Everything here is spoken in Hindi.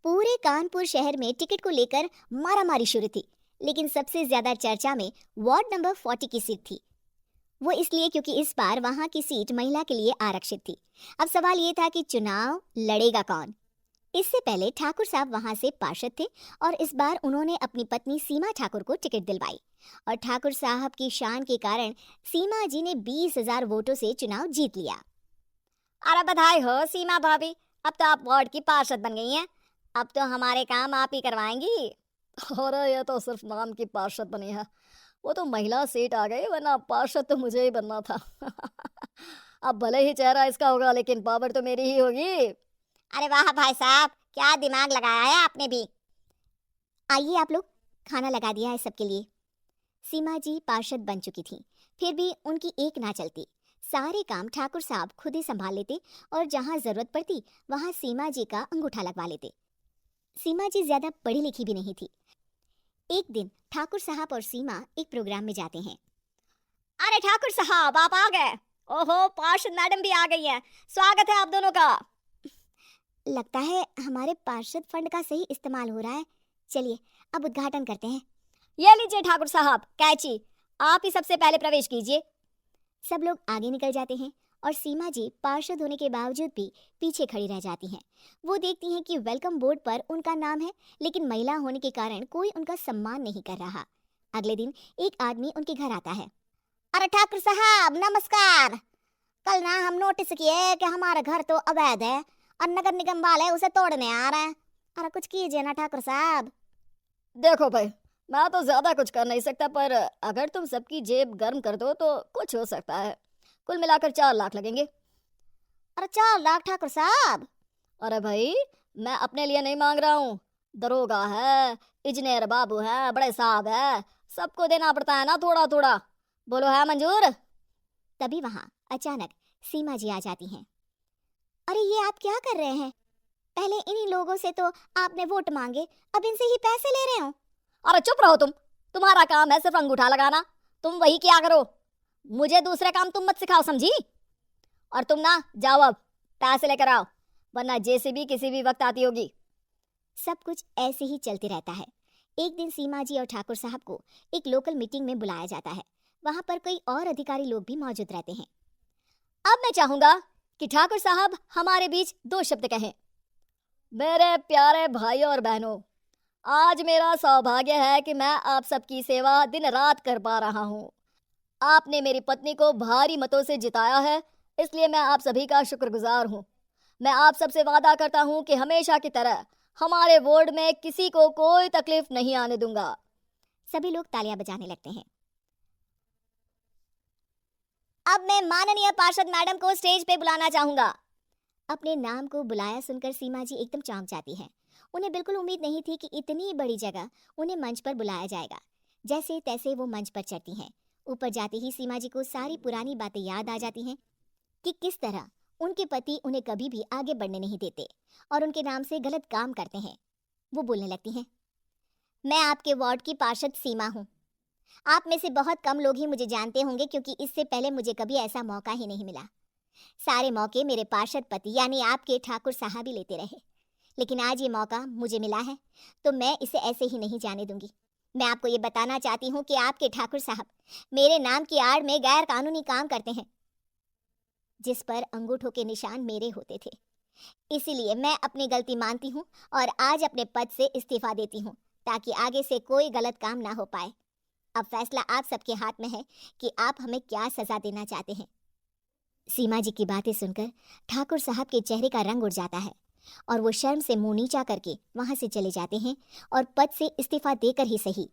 पूरे कानपुर शहर में टिकट को लेकर मारामारी शुरू थी। लेकिन सबसे ज्यादा चर्चा में वार्ड नंबर 40 की सीट थी। वो इसलिए क्योंकि इस बार वहां की सीट महिला के लिए आरक्षित थी। अब सवाल ये था कि चुनाव लड़ेगा कौन। इससे पहले ठाकुर साहब वहां से पार्षद थे और इस बार उन्होंने अपनी पत्नी सीमा ठाकुर को टिकट दिलवाई। और ठाकुर साहब की शान के कारण सीमा जी ने 20,000 वोटों से चुनाव जीत लिया। अरे बधाई हो सीमा भाभी, अब तो आप वार्ड की पार्षद बन गई हैं। अब तो हमारे काम आप ही करवाएंगी। अरे ये तो सिर्फ नाम की पार्षद बनी है, वो तो महिला सीट आ गई, वरना पार्षद तो मुझे ही बनना था। अब भले ही चेहरा इसका होगा लेकिन पावर तो मेरी ही होगी। अरे वाह भाई साहब, क्या दिमाग लगाया है आपने भी। आइए आप लोग, खाना लगा दिया है सबके लिए। सीमा जी पार्षद बन चुकी थी, फिर भी उनकी एक ना चलती। सारे काम ठाकुर साहब खुद ही संभाल लेते और जहां जरूरत पड़ती वहां सीमा जी का अंगूठा लगवा लेते। सीमा जी ज्यादा पढ़ी लिखी भी नहीं थी। एक दिन ठाकुर साहब और सीमा एक प्रोग्राम में जाते हैं। अरे ठाकुर साहब, आप आ गए। ओहो, पार्षद मैडम भी आ गई हैं। स्वागत है आप दोनों का। लगता है हमारे पार्षद फंड का सही इस्तेमाल हो रहा है। चलिए अब उद्घाटन करते हैं। ये लीजिए ठाकुर साहब कैची, आप ही सबसे पहले प्रवेश कीजिए। सब लोग आगे निकल जाते हैं और सीमा जी पार्षद होने के बावजूद भी पीछे खड़ी रह जाती हैं। वो देखती हैं कि वेलकम बोर्ड पर उनका नाम है, लेकिन महिला होने के कारण कोई उनका सम्मान नहीं कर रहा। अगले दिन एक आदमी उनके घर आता है। अरे ठाकुर साहब नमस्कार। कल ना हम नोटिस किए कि हमारा घर तो अवैध है और नगर निगम वाले उसे तोड़ने आ रहे हैं। अरे कुछ कीजिए ना ठाकुर साहब। देखो भाई, मैं तो ज्यादा कुछ कर नहीं सकता, पर अगर तुम सबकी जेब गर्म कर दो तो कुछ हो सकता है। कुल मिलाकर 4 लाख लगेंगे। अरे 4 लाख ठाकुर साहब? अरे भाई, मैं अपने लिए नहीं मांग रहा हूँ। दरोगा है, इंजीनियर बाबू है, बड़े साहब है, सबको देना पड़ता है ना थोड़ा थोड़ा। बोलो है मंजूर? तभी वहां अचानक सीमा जी आ जाती हैं। अरे ये आप क्या कर रहे हैं? पहले इन्हीं लोगों से तो आपने वोट मांगे, अब इनसे ही पैसे ले रहे हो। अरे चुप रहो तुम, तुम्हारा काम है सिर्फ अंगूठा लगाना, तुम वही किया करो। मुझे दूसरे काम तुम मत सिखाओ, समझी? और तुम ना जाओ, अब पैसे लेकर आओ, वरना जेसीबी किसी भी वक्त आती होगी। सब कुछ ऐसे ही चलते रहता है। एक दिन सीमा जी और ठाकुर साहब को एक लोकल मीटिंग में बुलाया जाता है। वहां पर कई और अधिकारी लोग भी मौजूद रहते हैं। अब मैं चाहूंगा कि ठाकुर साहब हमारे बीच 2 शब्द कहें। मेरे प्यारे भाइयों और बहनों, आज मेरा सौभाग्य है कि मैं आप सबकी सेवा दिन रात कर पा रहा हूँ। आपने मेरी पत्नी को भारी मतों से जिताया है, इसलिए मैं आप सभी का शुक्रगुजार हूँ। मैं आप सबसे वादा करता हूँ कि हमेशा की तरह हमारे वार्ड में किसी को कोई तकलीफ नहीं आने दूंगा। सभी लोग तालियां बजाने लगते हैं। अब मैं माननीय पार्षद मैडम को स्टेज पे बुलाना चाहूंगा। अपने नाम को बुलाया सुनकर सीमा जी एकदम चौंक जाती हैं। उन्हें बिल्कुल उम्मीद नहीं थी कि इतनी बड़ी जगह उन्हें मंच पर बुलाया जाएगा। जैसे तैसे वो मंच पर चढ़ती हैं। ऊपर जाते ही सीमा जी को सारी पुरानी बातें याद आ जाती हैं कि किस तरह उनके पति उन्हें कभी भी आगे बढ़ने नहीं देते और उनके नाम से गलत काम करते हैं। वो बोलने लगती हैं, मैं आपके वार्ड की पार्षद सीमा हूँ। आप में से बहुत कम लोग ही मुझे जानते होंगे, क्योंकि इससे पहले मुझे कभी ऐसा मौका ही नहीं मिला। सारे मौके मेरे पार्षद पति यानी आपके ठाकुर साहब ही लेते रहे, लेकिन आज ये मौका मुझे मिला है तो मैं इसे ऐसे ही नहीं जाने दूंगी। मैं आपको ये बताना चाहती हूँ कि आपके ठाकुर साहब मेरे नाम की आड़ में गैर कानूनी काम करते हैं, जिस पर अंगूठों के निशान मेरे होते थे। इसीलिए मैं अपनी गलती मानती हूँ और आज अपने पद से इस्तीफा देती हूँ, ताकि आगे से कोई गलत काम ना हो पाए। अब फैसला आप सबके हाथ में है कि आप हमें क्या सजा देना चाहते हैं। सीमा जी की बातें सुनकर ठाकुर साहब के चेहरे का रंग उड़ जाता है और वो शर्म से मुंह नीचा करके वहां से चले जाते हैं और पद से इस्तीफा देकर ही सही